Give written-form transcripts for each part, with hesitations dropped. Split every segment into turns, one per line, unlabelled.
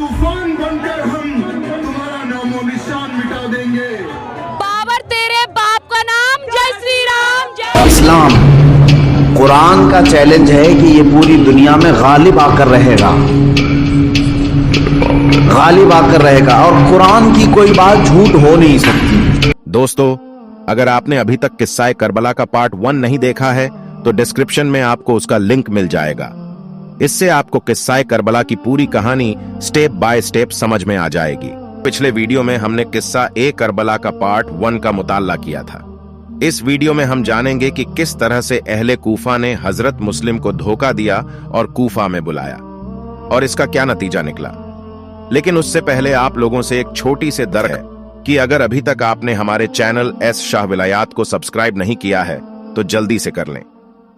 तूफान बनकर हम तुम्हारा नामो निशान मिटा देंगे।
बाबर तेरे बाप का नाम, जय श्री राम, जय
इस्लाम कुरान का चैलेंज है कि ये पूरी दुनिया में गालिब आकर रहेगा, गालिब आकर रहेगा और कुरान की कोई बात झूठ हो नहीं सकती।
दोस्तों, अगर आपने अभी तक किस्सा करबला का पार्ट 1 नहीं देखा है तो डिस्क्रिप्शन में आपको उसका लिंक मिल जाएगा। इससे आपको किस्सा करबला की पूरी कहानी स्टेप बाय स्टेप समझ में आ जाएगी। पिछले वीडियो में हमने किस्सा करबला का पार्ट 1 का मुताला किया था। इस वीडियो में हम जानेंगे कि किस तरह से अहले कूफा ने हजरत मुस्लिम को धोखा दिया और कूफा में बुलाया और इसका क्या नतीजा निकला। लेकिन उससे पहले आप लोगों से एक छोटी सी दर है कि अगर अभी तक आपने हमारे चैनल एस शाह विलायात को सब्सक्राइब नहीं किया है तो जल्दी से कर लें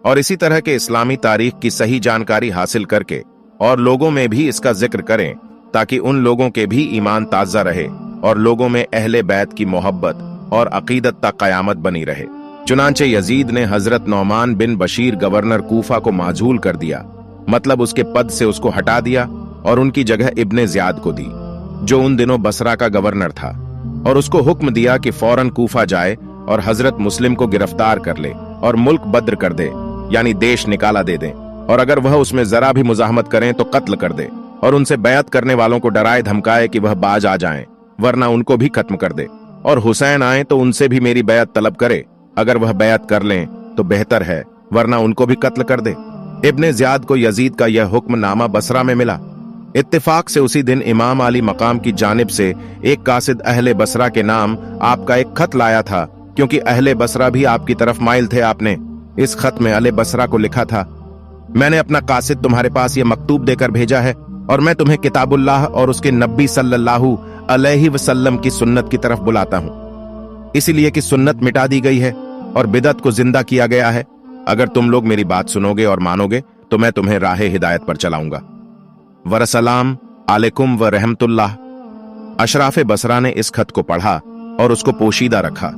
और इसी तरह के इस्लामी तारीख की सही जानकारी हासिल करके और लोगों में भी इसका जिक्र करें ताकि उन लोगों के भी ईमान ताजा रहे और लोगों में अहले बैत की मोहब्बत और अकीदत तक कयामत बनी रहे। चुनांचे यजीद ने हजरत नौमान बिन बशीर गवर्नर कूफा को माजूल कर दिया, मतलब उसके पद से उसको हटा दिया और उनकी जगह इब्ने ज़ियाद को दी जो उन दिनों बसरा का गवर्नर था, और उसको हुक्म दिया कि फौरन कूफा जाए और हजरत मुस्लिम को गिरफ्तार कर ले और मुल्क बद्र कर दे, यानी देश निकाला दे दें, और अगर वह उसमें जरा भी मुजाहमत करें तो कत्ल कर दे और उनसे बैत करने वालों को डराए धमकाए कि वह बाज आ जाएं, वरना उनको भी खत्म कर दे, और हुसैन आए तो उनसे भी मेरी बैत तलब करे, अगर वह बैत कर लें तो बेहतर है, वरना उनको भी कत्ल कर दे। इब्ने ज़ियाद को यजीद का यह हुक्मनामा बसरा में मिला। इत्तेफाक से उसी दिन इमाम अली मकाम की जानिब से एक कासिद अहले बसरा के नाम आपका एक खत लाया था, क्योंकि अहले बसरा भी आपकी तरफ माइल थे। आपने इस खत में अहले बसरा को लिखा था, मैंने अपना कासिद तुम्हारे पास यह मकतूब देकर भेजा है और मैं तुम्हें किताबुल्लाह और उसके नबी सल्लल्लाहु अलैहि वसल्लम की सुन्नत की तरफ बुलाता हूं, इसलिए कि सुन्नत मिटा दी गई है और बिदअत को जिंदा किया गया है। अगर तुम लोग मेरी बात सुनोगे और मानोगे तो मैं तुम्हें राह हिदायत पर चलाऊंगा। वरसलाम अलैकुम व रहमतुल्लाह। अशराफ बसरा ने इस खत को पढ़ा और उसको पोशीदा रखा,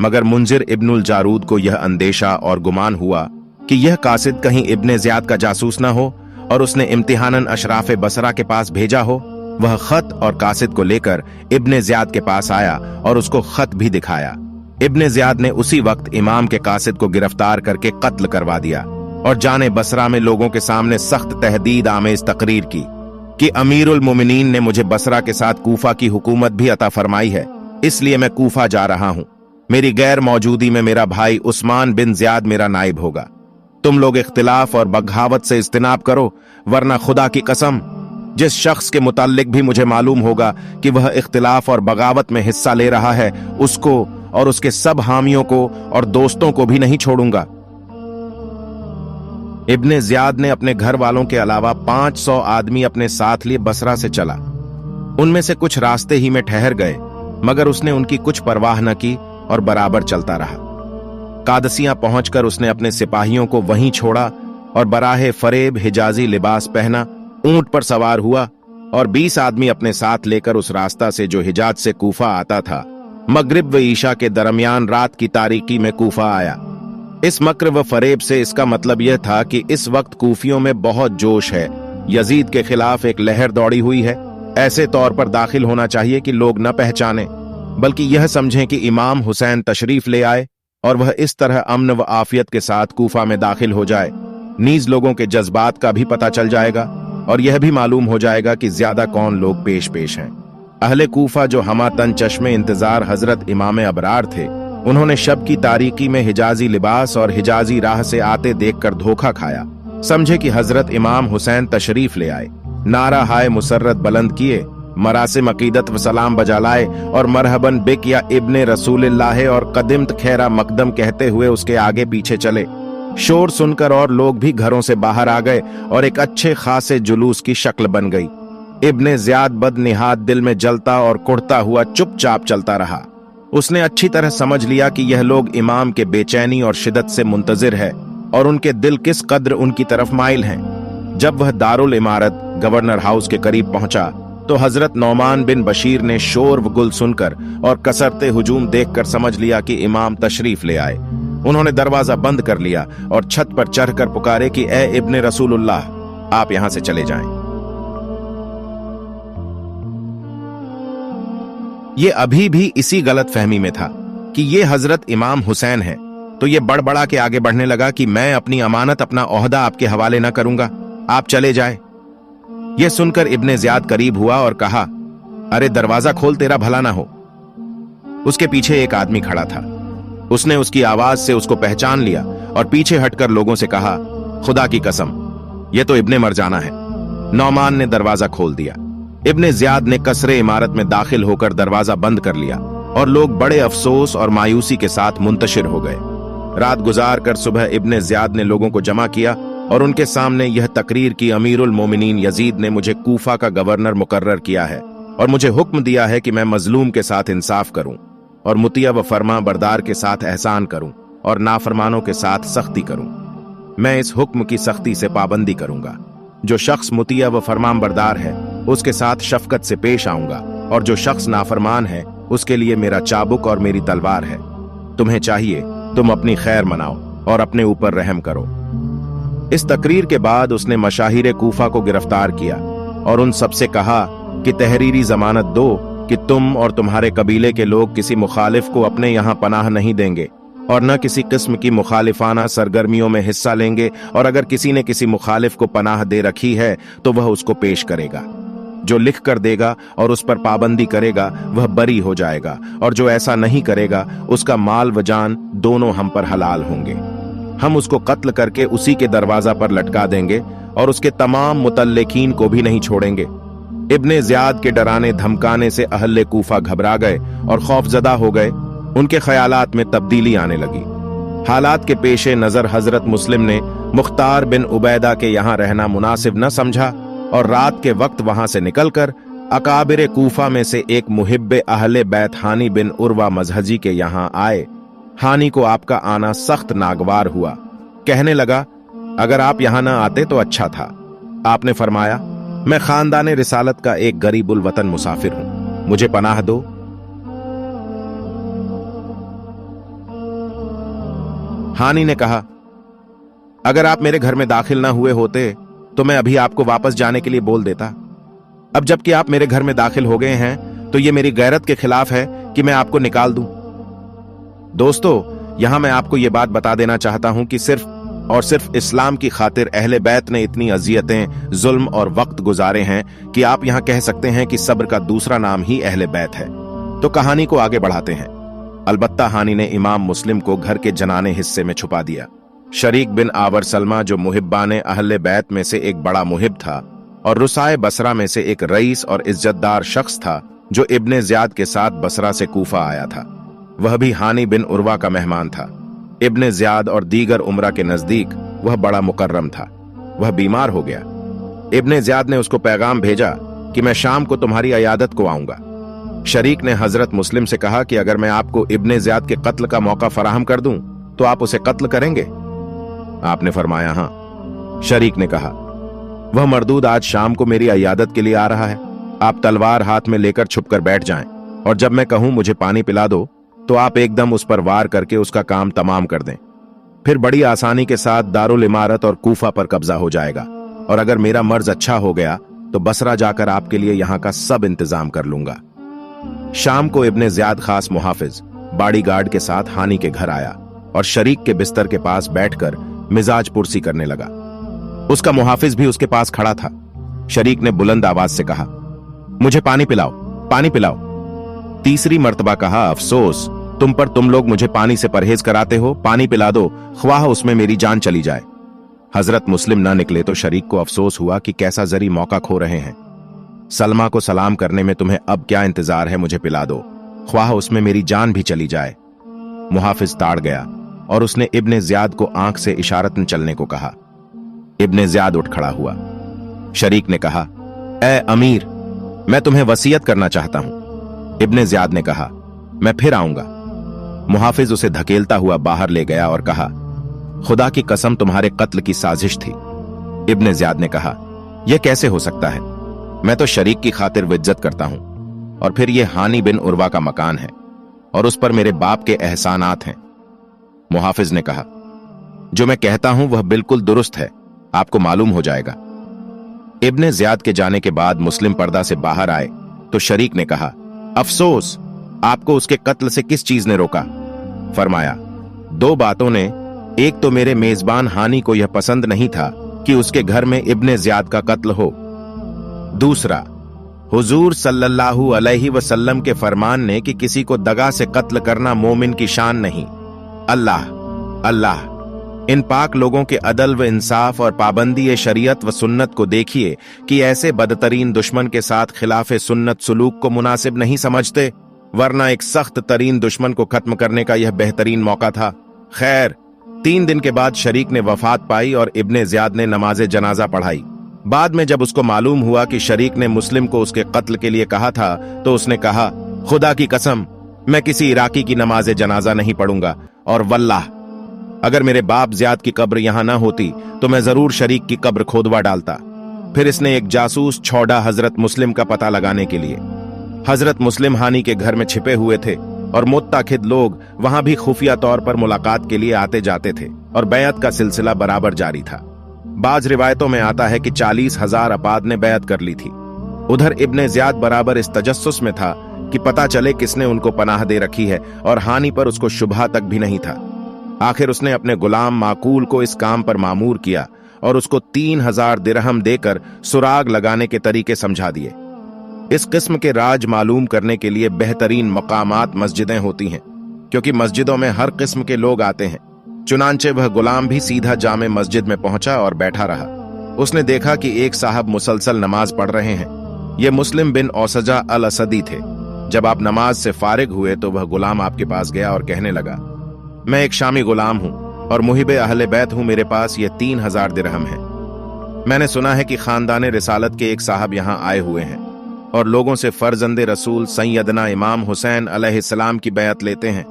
मगर मुंजिर इब्नुल जारूद को यह अंदेशा और गुमान हुआ कि यह कासिद कहीं इब्ने ज़ियाद का जासूस न हो और उसने इम्तिहानन अशराफ बसरा के पास भेजा हो। वह खत और कासिद को लेकर इब्ने ज़ियाद के पास आया और उसको खत भी दिखाया। इब्ने ज़ियाद ने उसी वक्त इमाम के कासिद को गिरफ्तार करके कत्ल करवा दिया और जाने बसरा में लोगों के सामने सख्त तहदीद आमेज तकरीर की कि अमीरुल मोमिनीन ने मुझे बसरा के साथ कूफा की हुकूमत भी अता फरमाई है, इसलिए मैं कूफा जा रहा हूं। मेरी गैर मौजूदी में मेरा भाई उस्मान बिन ज़ियाद मेरा नाइब होगा। तुम लोग इख्तिलाफ और बगावत से इज्तिनाब करो, वरना खुदा की कसम जिस शख्स के मुताल्लिक भी मुझे मालूम होगा कि वह इख्तिलाफ और बगावत में हिस्सा ले रहा है, उसको और उसके सब हामियों को और दोस्तों को भी नहीं छोड़ूंगा। इब्ने ज़ियाद ने अपने घर वालों के अलावा 500 आदमी अपने साथ लिए बसरा से चला। उनमें से कुछ रास्ते ही में ठहर गए, मगर उसने उनकी कुछ परवाह न की और बराबर चलता रहा। कादसियां पहुंचकर उसने अपने सिपाहियों को वहीं छोड़ा और बराहे फरेब हिजाजी लिबास पहना ऊंट पर सवार हुआ और 20 आदमी अपने साथ लेकर उस रास्ता से जो हिजाज से कूफा आता था, मगरिब व ईशा के दरमियान रात की तारीकी में कूफा आया। इस मक्र व फरेब से इसका मतलब यह था कि इस वक्त कूफियों में बहुत जोश है, यजीद के खिलाफ एक लहर दौड़ी हुई है। ऐसे तौर पर दाखिल होना चाहिए कि लोग न पहचाने, बल्कि यह समझें कि इमाम हुसैन तशरीफ ले आए और वह इस तरह अमन व आफियत के साथ कूफा में दाखिल हो जाए। नीज लोगों के जज्बात का भी पता चल जाएगा और यह भी मालूम हो जाएगा कि ज्यादा कौन लोग पेश पेश हैं। अहले कूफा जो हमा तन चश्मे इंतजार हजरत इमाम अबरार थे, उन्होंने शब की तारीकी में हिजाजी लिबास और हिजाजी राह से आते देखकर धोखा खाया। समझे कि हजरत इमाम हुसैन तशरीफ ले आए। नारा हाय मुसर्रत बुलंद किए, मरासिम अकीदत व सलाम बजा लाए और मरहबन बिक या इब्ने रसूलिल्लाह और कदिमत खैरा मकदम कहते हुए उसके आगे पीछे चले। शोर सुनकर और लोग भी घरों से बाहर आ गए और एक अच्छे खासे जुलूस की शक्ल बन गई। इब्ने ज़ियाद बदनिहात दिल में जलता और कुढ़ता हुआ चुपचाप चलता रहा। उसने अच्छी तरह समझ लिया कि यह लोग इमाम के बेचैनी और शिद्दत से मुंतजिर है और उनके दिल किस कद्र उनकी तरफ माइल हैं। जब वह दारुल इमारत गवर्नर हाउस के करीब पहुंचा तो हजरत नौमान बिन बशीर ने शोर व गुल सुनकर और कसरते हुजूम देखकर समझ लिया कि इमाम तशरीफ ले आए। उन्होंने दरवाजा बंद कर लिया और छत पर चढ़कर पुकारे कि ए इब्ने रसूलुल्लाह, आप यहां से चले जाएं। ये अभी भी इसी गलत फहमी में था कि ये हजरत इमाम हुसैन है, तो ये बड़बड़ा के आगे बढ़ने लगा कि मैं अपनी अमानत, अपना ओहदा आपके हवाले न करूंगा, आप चले जाए। यह सुनकर इब्ने ज़ियाद करीब हुआ और कहा, अरे दरवाजा खोल, तेरा भला ना हो। उसके पीछे एक आदमी खड़ा था। उसने उसकी आवाज से उसको पहचान लिया और पीछे हटकर लोगों से कहा, खुदा की कसम, यह तो इब्ने मरजाना है। नौमान ने दरवाजा खोल दिया। इब्ने ज़ियाद ने कसरे इमारत में दाखिल होकर दरवाजा बंद कर लिया और लोग बड़े अफसोस और मायूसी के साथ मुंतशिर हो गए। रात गुजार कर सुबह इब्ने ज़ियाद ने लोगों को जमा किया और उनके सामने यह तकरीर की, अमीरुल मोमिनीन यजीद ने मुझे कूफा का गवर्नर मुकर्रर किया है और मुझे हुक्म दिया है कि मैं मजलूम के साथ इंसाफ करूं और मुतिया व फरमा बरदार के साथ एहसान करूं और नाफरमानों के साथ सख्ती करूं। मैं इस हुक्म की सख्ती से पाबंदी करूंगा। जो शख्स मुतिया व फरमान बरदार है उसके साथ शफकत से पेश आऊंगा और जो शख्स नाफरमान है उसके लिए मेरा चाबुक और मेरी तलवार है। तुम्हें चाहिए तुम अपनी खैर मनाओ और अपने ऊपर रहम करो। इस तकरीर के बाद उसने मशाहिर कूफा को गिरफ्तार किया और उन सबसे कहा कि तहरीरी जमानत दो कि तुम और तुम्हारे कबीले के लोग किसी मुखालिफ को अपने यहां पनाह नहीं देंगे और न किसी किस्म की मुखालिफाना सरगर्मियों में हिस्सा लेंगे, और अगर किसी ने किसी मुखालिफ को पनाह दे रखी है तो वह उसको पेश करेगा। जो लिख कर देगा और उस पर पाबंदी करेगा वह बरी हो जाएगा, और जो ऐसा नहीं करेगा उसका माल व जान दोनों हम पर हलाल होंगे। हम उसको कत्ल करके उसी के दरवाजा पर लटका देंगे और उसके तमाम मुतल्लिकीन को भी नहीं छोड़ेंगे। इब्ने ज़ियाद के डराने धमकाने से अहले कूफा घबरा गए और खौफजदा हो गए। उनके ख्यालात में तब्दीली आने लगी। हालात के पेशे नजर हजरत मुस्लिम ने मुख्तार बिन उबैदा के यहाँ रहना मुनासिब न समझा और रात के वक्त वहां से निकलकर अकाबिर कूफा में से एक मुहिब्बे अहले बैत हानी बिन उर्वा मजहजी के यहाँ आए। हानी को आपका आना सख्त नागवार हुआ। कहने लगा, अगर आप यहां न आते तो अच्छा था। आपने फरमाया, मैं खानदान रिसालत का एक गरीबुल वतन मुसाफिर हूं, मुझे पनाह दो। हानी ने कहा, अगर आप मेरे घर में दाखिल ना हुए होते तो मैं अभी आपको वापस जाने के लिए बोल देता। अब जबकि आप मेरे घर में दाखिल हो गए हैं तो यह मेरी गैरत के खिलाफ है कि मैं आपको निकाल दूं। दोस्तों, यहां मैं आपको यह बात बता देना चाहता हूं कि सिर्फ और सिर्फ इस्लाम की खातिर अहले बैत ने इतनी अजियतें, जुल्म और वक्त गुजारे हैं कि आप यहां कह सकते हैं कि सब्र का दूसरा नाम ही अहले बैत है। तो कहानी को आगे बढ़ाते हैं। अलबत्ता हानी ने इमाम मुस्लिम को घर के जनाने हिस्से में छुपा दिया। शरीक बिन आवर सलमा, जो मुहिब्बाने अहले बैत में से एक बड़ा मुहिब था और रुसाए बसरा में से एक रईस और इज्जतदार शख्स था, जो इब्ने ज़ियाद के साथ बसरा से कूफा आया था, वह भी हानी बिन उर्वा का मेहमान था। इब्ने ज़ियाद और दीगर उमरा के नजदीक वह बड़ा मुकर्रम था। वह बीमार हो गया। इब्ने ज़ियाद ने उसको पैगाम भेजा कि मैं शाम को तुम्हारी अयादत को आऊंगा। शरीक ने हजरत मुस्लिम से कहा कि अगर मैं आपको इब्ने ज़ियाद के कत्ल का मौका फराहम कर दूं तो आप उसे कत्ल करेंगे? आपने फरमाया, हां। शरीक ने कहा, वह मरदूद आज शाम को मेरी अयादत के लिए आ रहा है। आप तलवार हाथ में लेकर छुपकर बैठ जाएं और जब मैं कहूं मुझे पानी पिला दो तो आप एकदम उस पर वार करके उसका काम तमाम कर दें। फिर बड़ी आसानी के साथ दारुल इमारत और कूफा पर कब्जा हो जाएगा, और अगर मेरा मर्ज अच्छा हो गया तो बसरा जाकर आपके लिए यहां का सब इंतजाम कर लूंगा। शाम को इब्ने ज़ियाद खास मुहाफिज बॉडी गार्ड के साथ हानी के घर आया और शरीक के बिस्तर के पास बैठकर मिजाज पुरसी करने लगा। उसका मुहाफिज भी उसके पास खड़ा था। शरीक ने बुलंद आवाज से कहा, मुझे पानी पिलाओ, पानी पिलाओ। तीसरी मर्तबा कहा, अफसोस तुम पर, तुम लोग मुझे पानी से परहेज कराते हो। पानी पिला दो, ख्वाह उसमें मेरी जान चली जाए। हजरत मुस्लिम ना निकले तो शरीक को अफसोस हुआ कि कैसा जरी मौका खो रहे हैं। सलमा को सलाम करने में तुम्हें अब क्या इंतजार है, मुझे पिला दो, ख्वाह उसमें मेरी जान भी चली जाए। मुहाफिज ताड़ गया और उसने इब्ने ज़ियाद को आंख से इशारतन चलने को कहा। इब्ने ज़ियाद उठ खड़ा हुआ। शरीक ने कहा, ए अमीर, मैं तुम्हें वसीयत करना चाहता हूं। इब्ने ज़ियाद ने कहा, मैं फिर आऊंगा। मुहाफिज उसे धकेलता हुआ बाहर ले गया और कहा, खुदा की कसम तुम्हारे कत्ल की साजिश थी। इब्ने ज़ियाद ने कहा, यह कैसे हो सकता है? मैं तो शरीक की खातिर विज्जत करता हूं, और फिर यह हानी बिन उर्वा का मकान है और उस पर मेरे बाप के एहसानात हैं। मुहाफिज ने कहा, जो मैं कहता हूं वह बिल्कुल दुरुस्त है, आपको मालूम हो जाएगा। इब्ने ज़ियाद के जाने के बाद मुस्लिम पर्दा से बाहर आए तो शरीक ने कहा, अफसोस आपको उसके कत्ल से किस चीज ने रोका? फरमाया, 2 बातों ने। एक तो मेरे मेजबान हानी को यह पसंद नहीं था कि उसके घर में इब्ने ज़ियाद का कत्ल हो। दूसरा, हुजूर सल्लल्लाहु अलैहि वसल्लम के फरमान ने कि किसी को दगा से कत्ल करना मोमिन की शान नहीं। अल्लाह अल्लाह, इन पाक लोगों के अदल व इंसाफ और पाबंदी शरीयत व सुन्नत को देखिए कि ऐसे बदतरीन दुश्मन के साथ खिलाफे सुन्नत सुलूक को मुनासिब नहीं समझते, वरना एक सख्त तरीन दुश्मन को खत्म करने का यह बेहतरीन मौका था। खैर, 3 दिन के बाद शरीक ने वफात पाई और इब्ने ज़ियाद ने नमाज जनाजा पढ़ाई। बाद में जब उसको मालूम हुआ कि शरीक ने मुस्लिम को उसके कत्ल के लिए कहा था, तो उसने कहा, खुदा की कसम, मैं किसी इराकी की नमाज जनाजा नहीं पढ़ूंगा, और वल्लाह, अगर मेरे बाप ज़ियाद की कब्र यहां ना होती तो मैं जरूर शरीक की कब्र खोदवा डालता। फिर इसने एक जासूस छोड़ा हजरत मुस्लिम का पता लगाने के लिए। हजरत मुस्लिम हानी के घर में छिपे हुए थे और मुत्ताखिद लोग वहां भी खुफिया तौर पर मुलाकात के लिए आते जाते थे और बैत का सिलसिला बराबर जारी था। बाज रिवायतों में आता है कि 40,000 अपाद ने बैत कर ली थी। उधर इब्ने ज़ियाद बराबर इस तजस्सुस में था कि पता चले किसने उनको पनाह दे रखी है, और हानि पर उसको शुबहा तक भी नहीं था। आखिर उसने अपने गुलाम माकूल को इस काम पर मामूर किया और उसको 3,000 दिरहम देकर सुराग लगाने के तरीके समझा दिए। इस किस्म के राज मालूम करने के लिए बेहतरीन मकामात मस्जिदें होती हैं, क्योंकि मस्जिदों में हर किस्म के लोग आते हैं। चुनांचे वह गुलाम भी सीधा जामे मस्जिद में पहुंचा और बैठा रहा। उसने देखा कि एक साहब मुसलसल नमाज पढ़ रहे हैं। ये मुस्लिम बिन औसजा अल असदी थे। जब आप नमाज से फारिग हुए तो वह गुलाम आपके पास गया और कहने लगा, मैं एक शामी गुलाम हूं और मुहिब अहले बैत हूं, मेरे पास ये 3,000 दिरहम है। मैंने सुना है कि खानदान रिसालत के एक साहब यहां आए हुए हैं और लोगों से फर्जंदे रसूल सैयदना इमाम हुसैन अलैहिस्सलाम की बैत लेते हैं।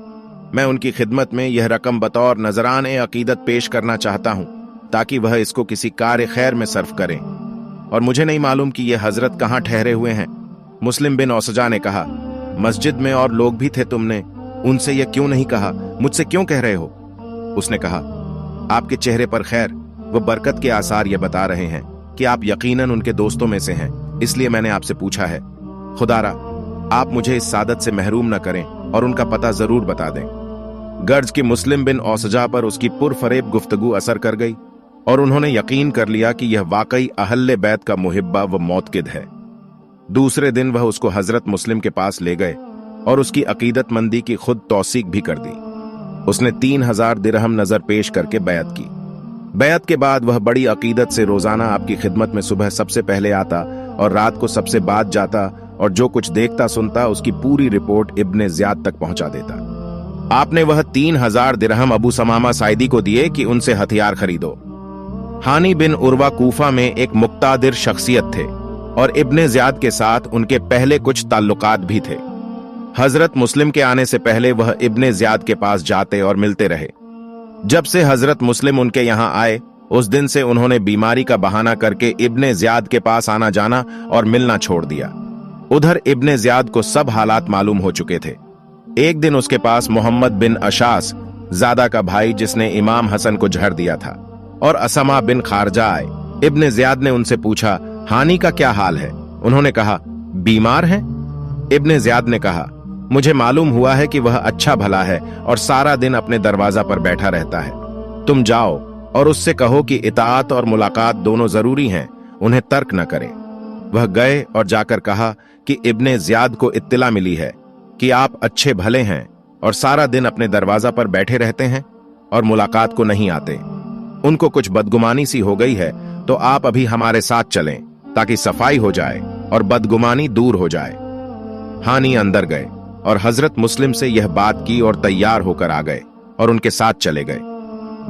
मैं उनकी खिदमत में यह रकम बतौर नजरान अकीदत पेश करना चाहता हूं, ताकि वह इसको किसी कार्य खैर में सर्फ करें, और मुझे नहीं मालूम कि यह हजरत कहां ठहरे हुए हैं। मुस्लिम बिन औसजा ने कहा, मस्जिद में और लोग भी थे, तुमने उनसे यह क्यों नहीं कहा? मुझसे क्यों कह रहे हो? उसने कहा, आपके चेहरे पर खैर व बरकत के आसार ये बता रहे हैं कि आप यकीनन उनके दोस्तों में से हैं, इसलिए मैंने आपसे पूछा है। खुदारा, आप मुझे इस सादत से महरूम न करें और उनका पता जरूर बता दें। गर्ज की मुस्लिम बिन औसजा पर उसकी पुरफरेब गुफ्तगू असर कर गई और उन्होंने यकीन कर लिया कि यह वाकई अहले बैत का मुहिब्बा व मौतकिद है। दूसरे दिन वह उसको हजरत मुस्लिम के पास ले गए और उसकी अकीदतमंदी की खुद तौसीक भी कर दी। उसने 3,000 दिरहम नजर पेश करके बैत की। बैत के बाद वह बड़ी अकीदत से रोजाना आपकी खिदमत में सुबह सबसे पहले आता और रात को सबसे बाद जाता, और जो कुछ देखता सुनता उसकी पूरी रिपोर्ट इब्ने ज़ियाद तक पहुंचा देता। आपने वह 3,000 दिरहम अबू समामा साइदी को दिए कि उनसे हथियार खरीदो। हानी बिन उर्वा कूफा में एक मुक्तादिर शख्सियत थे और इब्ने ज़ियाद के साथ उनके पहले कुछ ताल्लुकात भी थे। हजरत मुस्लिम के आने से पहले वह इब्ने ज़ियाद के पास जाते और मिलते रहे। जब से हजरत मुस्लिम उनके यहाँ आए, उस दिन से उन्होंने बीमारी का बहाना करके इब्ने ज़ियाद के पास आना जाना और मिलना छोड़ दिया। उधर इब्ने ज़ियाद को सब हालात मालूम हो चुके थे। एक दिन उसके पास मोहम्मद बिन अशास ज़ादा का भाई, जिसने इमाम हसन को जहर दिया था, और असमा बिन खारजा आए। इब्ने ज़ियाद ने उनसे पूछा, हानी का क्या हाल है? उन्होंने कहा, बीमार है। इब्ने ज़ियाद ने कहा, मुझे मालूम हुआ है कि वह अच्छा भला है और सारा दिन अपने दरवाजा पर बैठा रहता है। तुम जाओ और उससे कहो कि इताअत और मुलाकात दोनों जरूरी हैं, उन्हें तर्क न करें। वह गए और जाकर कहा कि इब्ने ज़ियाद को इत्तिला मिली है कि आप अच्छे भले हैं और सारा दिन अपने दरवाजा पर बैठे रहते हैं और मुलाकात को नहीं आते। उनको कुछ बदगुमानी सी हो गई है, तो आप अभी हमारे साथ चलें ताकि सफाई हो जाए और बदगुमानी दूर हो जाए। हानी अंदर गए और हजरत मुस्लिम से यह बात की और तैयार होकर आ गए और उनके साथ चले गए।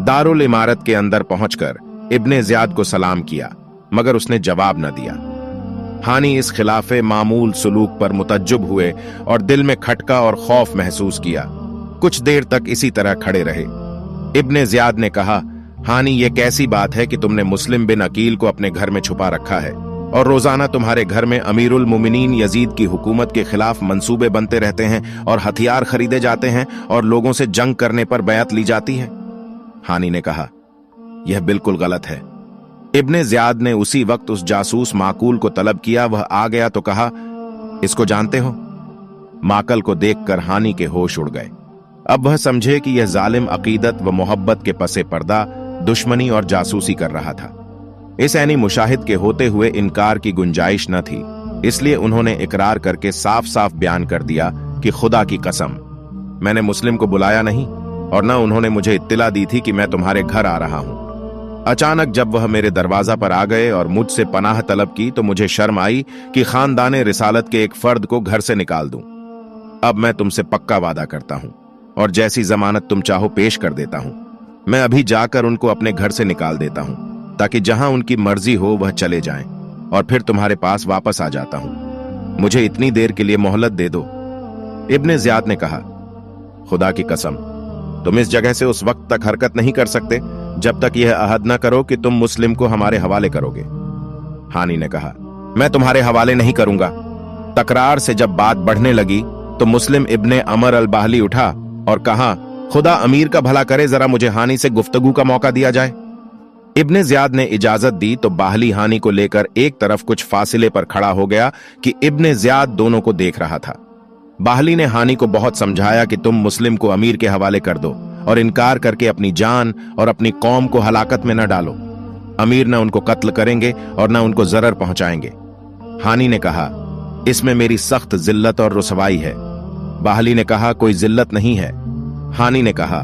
दारुल इमारत के अंदर पहुंचकर इब्ने ज़ियाद को सलाम किया, मगर उसने जवाब न दिया। हानी इस खिलाफे मामूल सुलूक पर मुतज्जुब हुए और दिल में खटका और खौफ महसूस किया। कुछ देर तक इसी तरह खड़े रहे। इब्ने ज़ियाद ने कहा, हानी, ये कैसी बात है कि तुमने मुस्लिम बिन अकील को अपने घर में छुपा रखा है और रोजाना तुम्हारे घर में अमीरुल मोमिनीन यजीद की हुकूमत के खिलाफ मंसूबे बनते रहते हैं और हथियार खरीदे जाते हैं और लोगों से जंग करने पर बैत ली जाती है। हानी ने कहा, यह बिल्कुल गलत है। इब्ने ज़ियाद ने उसी वक्त उस जासूस माकूल को तलब किया। वह आ गया तो कहा, इसको जानते हो? माकल को देखकर हानि के होश उड़ गए। अब वह समझे कि यह जालिम अकीदत व मोहब्बत के पसे पर्दा दुश्मनी और जासूसी कर रहा था। इस ऐनी मुशाहिद के होते हुए इनकार की गुंजाइश न थी, इसलिए उन्होंने इकरार करके साफ साफ बयान कर दिया कि खुदा की कसम, मैंने मुस्लिम को बुलाया नहीं और न उन्होंने मुझे इत्तिला दी थी कि मैं तुम्हारे घर आ रहा हूं। अचानक जब वह मेरे दरवाजा पर आ गए और मुझसे पनाह तलब की तो मुझे शर्म आई कि खानदाने रिसालत के एक फर्द को घर से निकाल दूं। अब मैं तुमसे पक्का वादा करता हूं और जैसी जमानत तुम चाहो पेश कर देता हूं। मैं अभी जाकर उनको अपने घर से निकाल देता हूं ताकि जहां उनकी मर्जी हो वह चले जाएं और फिर तुम्हारे पास वापस आ जाता हूं। मुझे इतनी देर के लिए मोहलत दे दो। इब्ने ज़ियाद ने कहा, खुदा की कसम, तुम इस जगह से उस वक्त तक हरकत नहीं कर सकते जब तक यह अहद न करो कि तुम मुस्लिम को हमारे हवाले करोगे। हानि ने कहा, मैं तुम्हारे हवाले नहीं करूंगा। तकरार से जब बात बढ़ने लगी तो मुस्लिम इब्ने अमर अल बाहली उठा और कहा, खुदा अमीर का भला करे, जरा मुझे हानि से गुफ्तगू का मौका दिया जाए। इब्ने ज़ियाद ने इजाजत दी तो बाहली हानि को लेकर एक तरफ कुछ फासिले पर खड़ा हो गया कि इब्ने ज़ियाद दोनों को देख रहा था। बाहली ने हानि को बहुत समझाया कि तुम मुस्लिम को अमीर के हवाले कर दो और इनकार करके अपनी जान और अपनी कौम को हलाकत में न डालो। अमीर न उनको कत्ल करेंगे और न उनको जरर पहुंचाएंगे। हानि ने कहा, इसमें मेरी सख्त जिल्लत और रुसवाई है। बाहली ने कहा, कोई जिल्लत नहीं है। हानि ने कहा,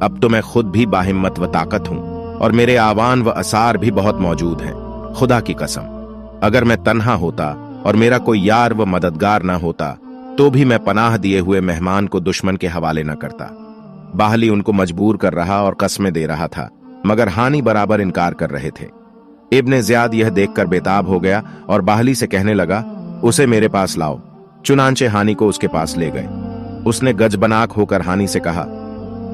अब तो मैं खुद भी बाहिम्मत व ताकत हूं और मेरे आवान व असार भी बहुत मौजूद हैं। खुदा की कसम, अगर मैं तन्हा होता और मेरा कोई यार व मददगार ना होता तो भी मैं पनाह दिए हुए मेहमान को दुश्मन के हवाले न करता। बाहली उनको मजबूर कर रहा और कस्में दे रहा था, मगर हानि बराबर इनकार कर रहे थे। इब्ने ज़ियाद यह देखकर बेताब हो गया और बाहली से कहने लगा, उसे मेरे पास लाओ। चुनांचे हानि को उसके पास ले गए। उसने गजबनाक होकर हानि से कहा,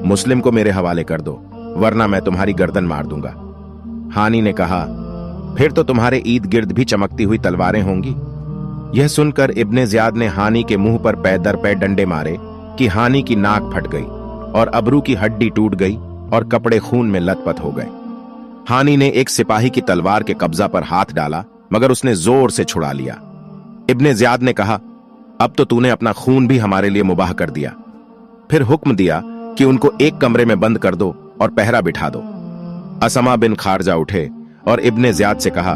मुस्लिम को मेरे हवाले कर दो वरना मैं तुम्हारी गर्दन मार दूंगा। हानि ने कहा, फिर तो तुम्हारे ईद गिर्द भी चमकती हुई तलवारें होंगी। यह सुनकर इब्ने ज़ियाद ने हानि के मुंह पर पै दर पै डंडे मारे कि हानि की नाक फट गई और अबरू की हड्डी टूट गई और कपड़े खून में लथपथ हो गए। हानि ने एक सिपाही की तलवार के कब्जा पर हाथ डाला मगर उसने जोर से छुड़ा लिया। इब्ने ज़ियाद ने कहा, अब तो तूने अपना खून भी हमारे लिए मुबाह कर दिया। फिर हुक्म दिया कि उनको एक कमरे में बंद कर दो और पहरा बिठा दो। असमा बिन खारजा उठे और इब्ने ज़ियाद से कहा,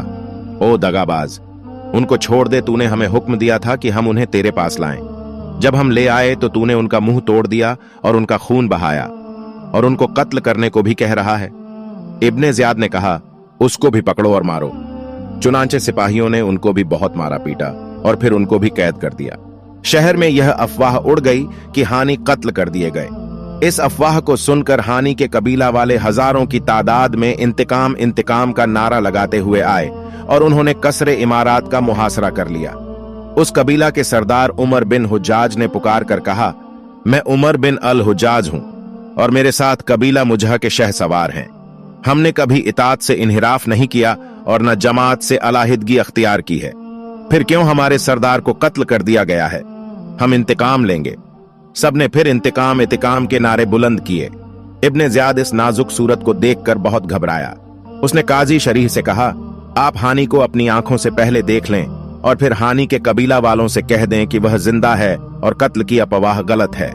ओ दगाबाज, उनको छोड़ दे। तूने हमें हुक्म दिया था कि हम उन्हें तेरे पास लाएं। जब हम ले आए तो तूने उनका मुंह तोड़ दिया और उनका खून बहाया और उनको कत्ल करने को भी कह रहा है। इब्ने ज़ियाद ने कहा, उसको भी पकड़ो और मारो। चुनांचे सिपाहियों ने उनको भी बहुत मारा पीटा और फिर उनको भी कैद कर दिया। शहर में यह अफवाह उड़ गई कि हानि कत्ल कर दिए गए। इस अफवाह को सुनकर हानि के कबीला वाले हजारों की तादाद में इंतकाम इंतकाम का नारा लगाते हुए आए और उन्होंने कसरे इमारात का मुहासरा कर लिया। उस कबीला के सरदार उमर बिन हुज्जाज ने पुकार कर कहा, मैं उमर बिन अल हुज्जाज हूं और मेरे साथ कबीला मुजह के शहसवार हैं। हमने कभी इताअत से इन्हिराफ नहीं किया और न जमात से अलाहिदगी अख्तियार की है। फिर क्यों हमारे सरदार को कत्ल कर दिया गया है? हम इंतकाम लेंगे। सबने फिर इंतकाम इंतकाम के नारे बुलंद किए। इब्ने ज़ियाद इस नाजुक सूरत को देखकर बहुत घबराया। उसने काजी शरीह से कहा, आप हानि को अपनी आंखों से पहले देख लें और फिर हानि के कबीला वालों से कह दें कि वह जिंदा है और कत्ल की अफवाह गलत है।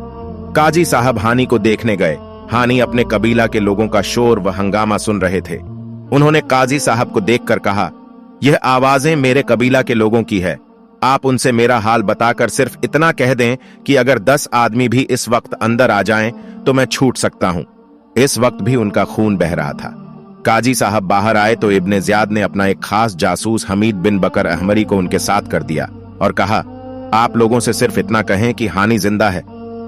काजी साहब हानि को देखने गए। हानि अपने कबीला के लोगों का शोर व हंगामा सुन रहे थे। उन्होंने काजी साहब को देखकर कहा, यह आवाजें मेरे कबीला के लोगों की है। आप उनसे मेरा हाल बताकर सिर्फ इतना कह दें कि अगर 10 आदमी भी इस वक्त अंदर आ जाएं तो मैं छूट सकता हूं। इस वक्त भी उनका खून बह रहा था। काजी साहब बाहर आए तो इब्ने ज़ियाद ने अपना एक खास जासूस हमीद बिन बकर अहमरी को उनके साथ कर दिया और कहा, आप लोगों से सिर्फ इतना कहें कि हानि जिंदा है।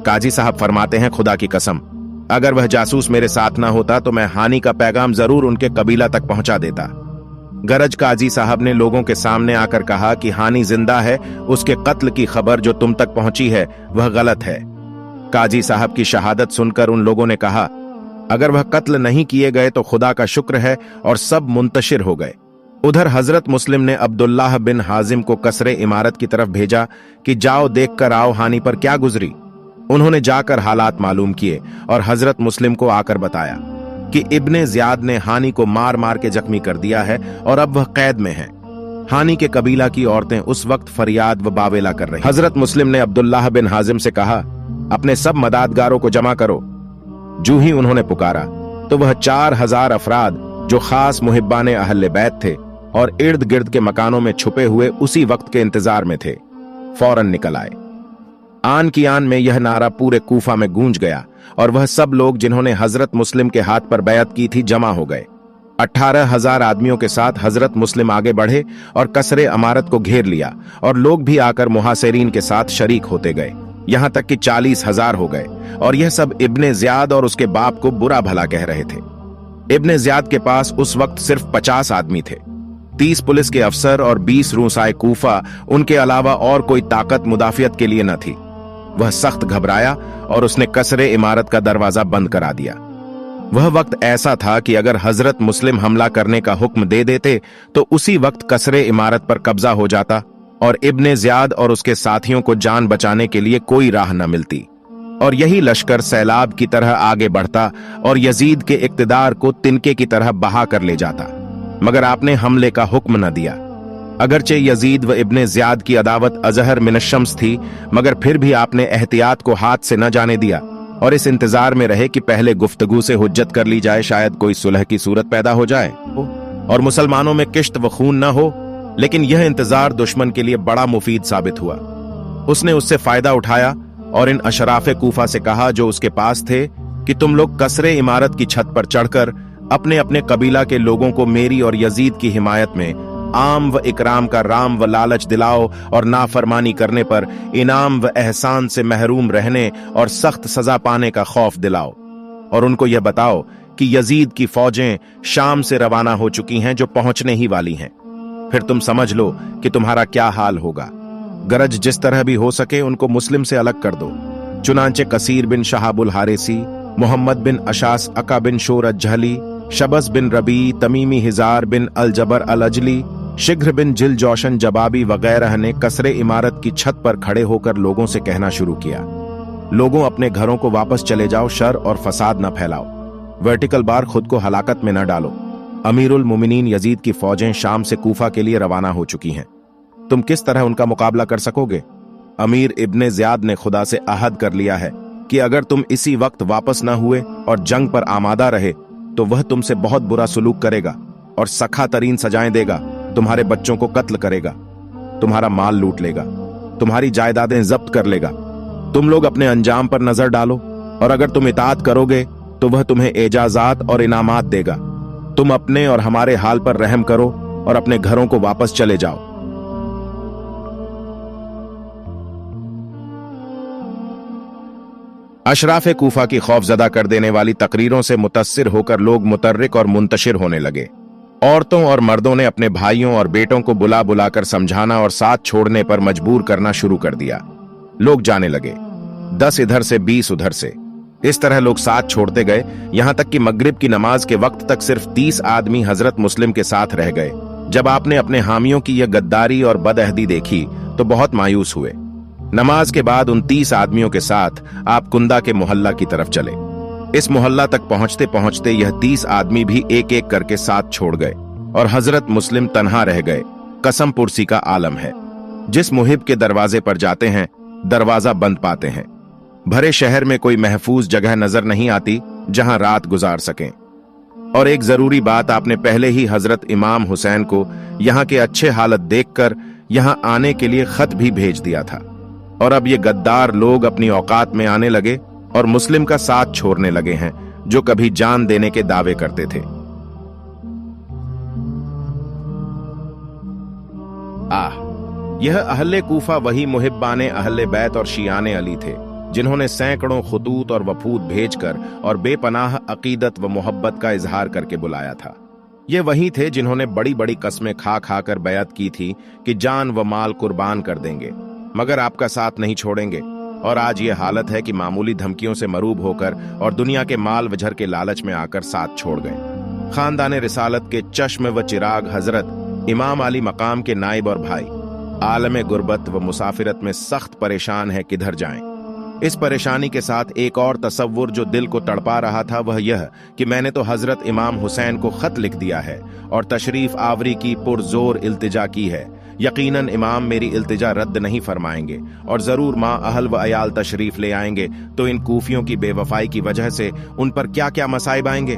काजी साहब फरमाते हैं, खुदा की कसम, अगर वह जासूस मेरे साथ ना होता तो मैं हानि का पैगाम जरूर उनके कबीला तक पहुंचा देता। गरज काजी साहब ने लोगों के सामने आकर कहा कि हानि जिंदा है, उसके कत्ल की खबर जो तुम तक पहुंची है वह गलत है। काजी साहब की शहादत सुनकर उन लोगों ने कहा, अगर वह कत्ल नहीं किए गए तो खुदा का शुक्र है, और सब मुंतशिर हो गए। उधर हजरत मुस्लिम ने अब्दुल्लाह बिन हाजिम को कसरे इमारत की तरफ भेजा कि जाओ देख कर आओ हानि पर क्या गुजरी। उन्होंने जाकर हालात मालूम किए और हजरत मुस्लिम को आकर बताया कि इब्ने ज़ियाद ने हानि को मार मार के जख्मी कर दिया है और अब वह कैद में है। हानी के कबीला की औरतें उस वक्त फरियाद व बावेला कर रही। हजरत मुस्लिम ने अब्दुल्लाह बिन हाजिम से कहा, अपने सब मददगारों को जमा करो। जो ही उन्होंने पुकारा तो वह 4000 अफराद जो खास मुहिब्बाने अहले बैत थे और इर्द गिर्द के मकानों में छुपे हुए उसी वक्त के इंतजार में थे, फौरन निकल आए। आन की आन में यह नारा पूरे कूफा में गूंज गया और वह सब लोग जिन्होंने हजरत मुस्लिम के हाथ पर बैत की थी जमा हो गए। 18,000 आदमियों के साथ हजरत मुस्लिम आगे बढ़े और कसरे इमारत को घेर लिया और लोग भी आकर मुहासिरीन के साथ शरीक होते गए, यहां तक कि 40,000 हो गए। और यह सब इब्ने ज़ियाद और उसके बाप को बुरा भला कह रहे थे। इब्ने ज़ियाद के पास उस वक्त सिर्फ 50 आदमी थे, 30 पुलिस के अफसर और 20 रूसाए कूफा, उनके अलावा और कोई ताकत मुदाफियत के लिए न थी। वह सख्त घबराया और उसने कसरे इमारत का दरवाजा बंद करा दिया। वह वक्त ऐसा था कि अगर हजरत मुस्लिम हमला करने का हुक्म दे देते तो उसी वक्त कसरे इमारत पर कब्जा हो जाता और इब्ने ज़ियाद और उसके साथियों को जान बचाने के लिए कोई राह न मिलती। और यही लश्कर सैलाब की तरह आगे बढ़ता और यजीद के इक्तिदार को तिनके की तरह बहा कर ले जाता। मगर आपने हमले का हुक्म न दिया। अगरचे यजीद व इब्ने ज़ियाद की अदावत अजहर मिनशम्स थी, मगर फिर भी आपने एहतियात को हाथ से न जाने दिया और इस इंतजार में रहे कि पहले गुफ्तगू से हुज्जत कर ली जाए, शायद कोई सुलह की सूरत पैदा हो जाए और मुसलमानों में किश्त व खून न हो। लेकिन यह इंतजार दुश्मन के लिए बड़ा मुफीद साबित हुआ। उसने उससे फायदा उठाया और इन अशराफे कूफा से कहा जो उसके पास थे कि तुम लोग कसरे इमारत की छत पर चढ़कर अपने अपने कबीला के लोगों को मेरी और यजीद की हिमायत में आम व इकराम का राम व लालच दिलाओ और नाफरमानी करने पर इनाम व एहसान से महरूम रहने और सख्त सजा पाने का खौफ दिलाओ। और उनको यह बताओ कि यजीद की फौजें शाम से रवाना हो चुकी हैं, जो पहुंचने ही वाली हैं। फिर तुम समझ लो कि तुम्हारा क्या हाल होगा। गरज जिस तरह भी हो सके उनको मुस्लिम से अलग कर दो। चुनांचे कसीर बिन शहाबुल हारिसी, मोहम्मद बिन अशास अका बिन शोर जहली, शबस बिन रबी, तमीमी हिजार बिन अल जबर अल अजली, शिग्र बिन जिल जोशन जबाबी वगैरह ने कसरे इमारत की छत पर खड़े होकर लोगों से कहना शुरू किया, लोगों अपने घरों को वापस चले जाओ, शर और फसाद न फैलाओ, वर्टिकल बार खुद को हलाकत में न डालो। अमीरुल मोमिनीन यजीद की फौजें शाम से कूफा के लिए रवाना हो चुकी हैं। तुम किस तरह उनका मुकाबला कर सकोगे? अमीर इब्ने ज़ियाद ने खुदा से अहद कर लिया है कि अगर तुम इसी वक्त वापस न हुए और जंग पर आमादा रहे तो वह तुमसे बहुत बुरा सलूक करेगा और सखा तरीन सजाएं देगा, तुम्हारे बच्चों को कत्ल करेगा, तुम्हारा माल लूट लेगा, तुम्हारी जायदादें जब्त कर लेगा। तुम लोग अपने अंजाम पर नजर डालो और अगर तुम इताअत करोगे तो वह तुम्हें एजाजात और इनामात देगा। तुम अपने और हमारे हाल पर रहम करो और अपने घरों को वापस चले जाओ। अशराफे कूफा की खौफजदा कर देने वाली तकरीरों से मुतस्सिर होकर लोग मुतर्रिक और मुंतशिर होने लगे। औरतों और मर्दों ने अपने भाइयों और बेटों को बुला बुलाकर समझाना और साथ छोड़ने पर मजबूर करना शुरू कर दिया। लोग जाने लगे, 10 इधर से 20 उधर से। इस तरह लोग साथ छोड़ते गए, यहां तक कि मगरिब की नमाज के वक्त तक सिर्फ 30 आदमी हजरत मुस्लिम के साथ रह गए। जब आपने अपने हामियों की यह गद्दारी और बदअहदी देखी तो बहुत मायूस हुए। नमाज के बाद उन 30 आदमियों के साथ आप कुंदा के मोहल्ला की तरफ चले। इस मोहल्ला तक पहुंचते पहुंचते यह 30 आदमी भी एक एक करके साथ छोड़ गए और हजरत मुस्लिम तन्हा रह गए। कसम पुरसी का आलम है। जिस मुहिब के दरवाजे पर जाते हैं दरवाजा बंद पाते हैं। भरे शहर में कोई महफूज जगह नजर नहीं आती जहां रात गुजार सकें। और एक जरूरी बात, आपने पहले ही हजरत इमाम हुसैन को यहां के अच्छे हालत देखकर यहां आने के लिए खत भी भेज दिया था। और अब ये गद्दार लोग अपनी औकात में आने लगे और मुस्लिम का साथ छोड़ने लगे हैं, जो कभी जान देने के दावे करते थे। यह अहले कूफा वही मुहिब्बाने अहले बैत और शियाने अली थे जिन्होंने सैकड़ों खुतूत और वफूद भेजकर और बेपनाह अकीदत व मोहब्बत का इजहार करके बुलाया था। ये वही थे जिन्होंने बड़ी बड़ी कस्में खा खा कर बैत की थी कि जान व माल कुर्बान कर देंगे मगर आपका साथ नहीं छोड़ेंगे। और आज ये हालत है कि मामूली धमकियों से मरूब होकर और दुनिया के माल वजर के लालच में आकर साथ छोड़ गए। खानदान रिसालत के चश्म व चिराग हजरत इमाम अली मकाम के नाइब और भाई आलम गुर्बत व मुसाफिरत में सख्त परेशान है, किधर जाएं। इस परेशानी के साथ एक और तसव्वुर जो दिल को तड़पा रहा था वह यह कि मैंने तो हजरत इमाम हुसैन को खत लिख दिया है और तशरीफ आवरी की पुरजोर इल्तिजा की है। यकीनन इमाम मेरी इल्तिजा रद्द नहीं फरमाएंगे और जरूर माँ अहल व अयाल तशरीफ ले आएंगे, तो इन कूफियों की बेवफाई की वजह से उन पर क्या क्या मसाइब आएंगे।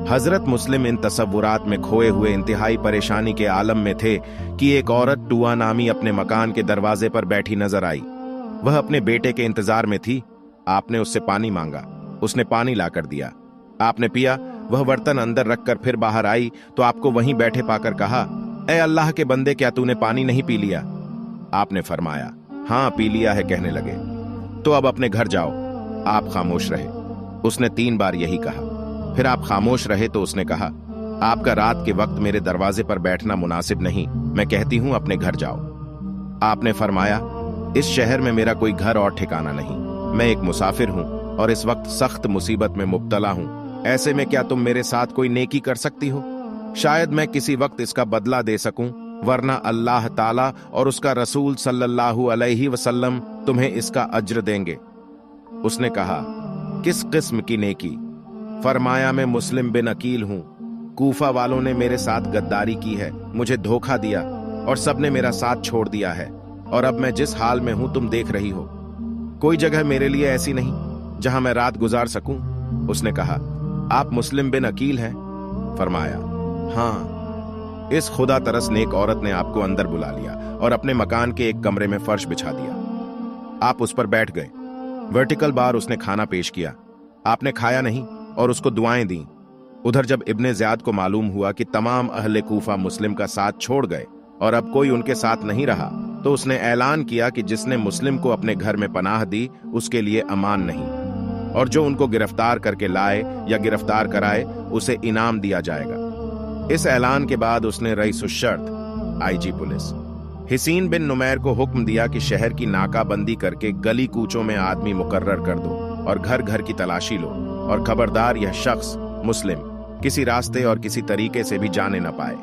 हजरत मुस्लिम इन तसव्वुरात में खोए हुए इंतहाई परेशानी के आलम में थे कि एक औरत टुआ नामी अपने मकान के दरवाजे पर बैठी नजर आई। वह अपने बेटे के इंतजार में थी। आपने उससे पानी मांगा, उसने पानी लाकर दिया, आपने पिया। वह बर्तन अंदर रखकर फिर बाहर आई तो आपको वहीं बैठे पाकर कहा, ए अल्लाह के बंदे, क्या तूने पानी नहीं पी लिया? आपने फरमाया, हाँ पी लिया है। कहने लगे, तो अब अपने घर जाओ। आप खामोश रहे। उसने 3 बार यही कहा। फिर आप खामोश रहे तो उसने कहा, आपका रात के वक्त मेरे दरवाजे पर बैठना मुनासिब नहीं, मैं कहती हूं अपने घर जाओ। आपने फरमाया, इस शहर में मेरा कोई घर और ठिकाना नहीं, मैं एक मुसाफिर हूं और इस वक्त सख्त मुसीबत में मुब्तला हूं। ऐसे में क्या तुम मेरे साथ कोई नेकी कर सकती हो? शायद मैं किसी वक्त इसका बदला दे सकूं, वरना अल्लाह ताला और उसका रसूल सल्लल्लाहु अलैहि वसल्लम तुम्हें इसका अज्र देंगे। उसने कहा, किस किस्म की नेकी? फरमाया, मैं मुस्लिम बिन अकील हूं। कूफा वालों ने मेरे साथ गद्दारी की है, मुझे धोखा दिया और सबने मेरा साथ छोड़ दिया है, और अब मैं जिस हाल में हूं तुम देख रही हो। कोई जगह मेरे लिए ऐसी नहीं जहां मैं रात गुजार सकूं। उसने कहा, आप मुस्लिम बिन अकील हैं? फरमाया, हाँ। इस खुदा तरस नेक औरत ने आपको अंदर बुला लिया और अपने मकान के एक कमरे में फर्श बिछा दिया। आप उस पर बैठ गए। वर्टिकल बार उसने खाना पेश किया। आपने खाया नहीं और उसको दुआएं दी। उधर जब इब्ने ज़ियाद को मालूम हुआ कि तमाम अहले कूफा मुस्लिम का साथ छोड़ गए और अब कोई उनके साथ नहीं रहा, तो उसने ऐलान किया कि जिसने मुस्लिम को अपने घर में पनाह दी उसके लिए अमान नहीं, और जो उनको गिरफ्तार करके लाए या गिरफ्तार कराए उसे इनाम दिया जाएगा। इस ऐलान के बाद उसने रईसुश्शर्त आईजी पुलिस हिसीन बिन नुमैर को हुक्म दिया कि शहर की नाकाबंदी करके गली कूचों में आदमी मुकर्रर कर दो और घर घर की तलाशी लो, और खबरदार यह शख्स मुस्लिम किसी रास्ते और किसी तरीके से भी जाने न पाए।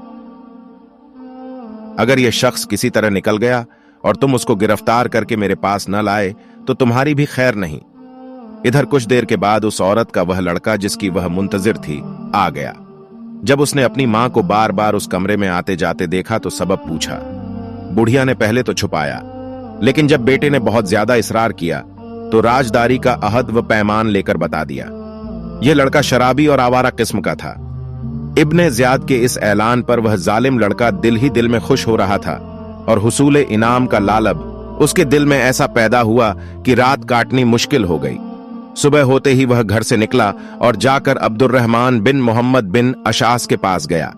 अगर यह शख्स किसी तरह निकल गया और तुम उसको गिरफ्तार करके मेरे पास न लाए तो तुम्हारी भी खैर नहीं। इधर कुछ देर के बाद उस औरत का वह लड़का जिसकी वह मुंतजिर थी आ गया। जब उसने अपनी मां को बार बार उस कमरे में आते जाते देखा तो सबब पूछा। बुढ़िया ने पहले तो छुपाया, लेकिन जब बेटे ने बहुत ज्यादा इसरार किया तो राजदारी का अहद व पैमान लेकर बता दिया। यह लड़का शराबी और आवारा किस्म का था। इब्ने ज़ियाद के इस ऐलान पर वह जालिम लड़का दिल ही दिल में खुश हो रहा था, और हुसूल इनाम का लालब उसके दिल में ऐसा पैदा हुआ कि रात काटनी मुश्किल हो गई। सुबह होते ही वह घर से निकला और जाकर अब्दुर्रहमान बिन मोहम्मद बिन अशास के पास गया।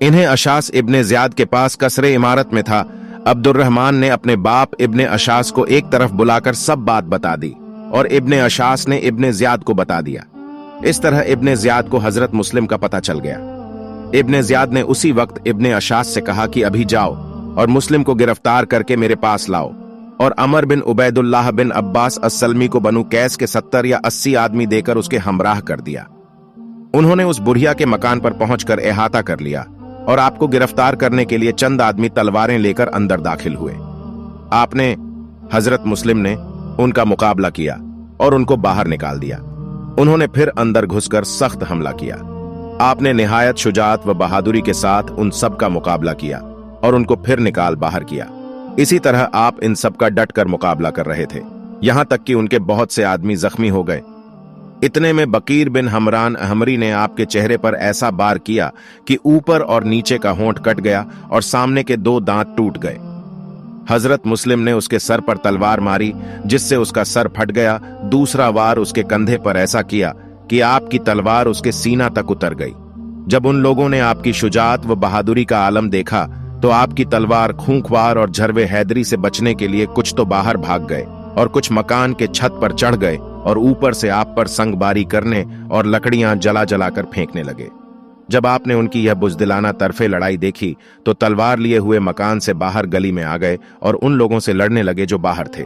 इन्हें अशास इब्ने ज़ियाद के पास कसरे इमारत में था। अब्दुर्रहमान ने अपने बाप इब्ने अशास को एक तरफ बुलाकर सब बात बता दी और इब्ने अशास ने इब्ने ज़ियाद को बता दिया। इस तरह इब्ने ज़ियाद को हजरत मुस्लिम का पता चल गया। इब्ने ज़ियाद ने उसी वक्त इब्ने अशास से कहा कि अभी जाओ और मुस्लिम को गिरफ्तार करके मेरे पास लाओ, और अमर बिन उबैदुल्लाह बिन अब्बास अस्सलमी को बनु कैस के 70 या 80 आदमी देकर उसके हमराह कर दिया। उन्होंने उस बुढ़िया के मकान पर पहुंचकर अहाता कर लिया और आपको गिरफ्तार करने के लिए चंद आदमी तलवारें लेकर अंदर दाखिल हुए। आपने, हजरत मुस्लिम ने उनका मुकाबला किया और उनको बाहर निकाल दिया। उन्होंने फिर अंदर घुसकर सख्त हमला किया। आपने निहायत शुजाअत व बहादुरी के साथ उन सब का मुकाबला किया और उनको फिर निकाल बाहर किया। इसी तरह आप इन सब का डट कर मुकाबला कर रहे थे, यहां तक कि उनके बहुत से आदमी जख्मी हो गए। इतने में बकीर बिन हमरान अहमरी ने आपके चेहरे पर ऐसा बार किया कि ऊपर और नीचे का होंठ कट गया और सामने के 2 दांत टूट गए। हजरत मुस्लिम ने उसके सर पर तलवार मारी जिससे उसका सर फट गया। दूसरा वार उसके कंधे पर ऐसा किया कि आपकी तलवार उसके सीना तक उतर गई। जब उन लोगों ने आपकी शुजाअत व बहादुरी का आलम देखा तो आपकी तलवार खूंखवार और झरवे हैदरी से बचने के लिए कुछ तो बाहर भाग गए और कुछ मकान के छत पर चढ़ गए और ऊपर से आप पर संगबारी करने और लकड़ियां जला जलाकर फेंकने लगे। जब आपने उनकी यह बुज़दिलाना तरफे लड़ाई देखी तो तलवार लिए हुए मकान से बाहर गली में आ गए और उन लोगों से लड़ने लगे जो बाहर थे।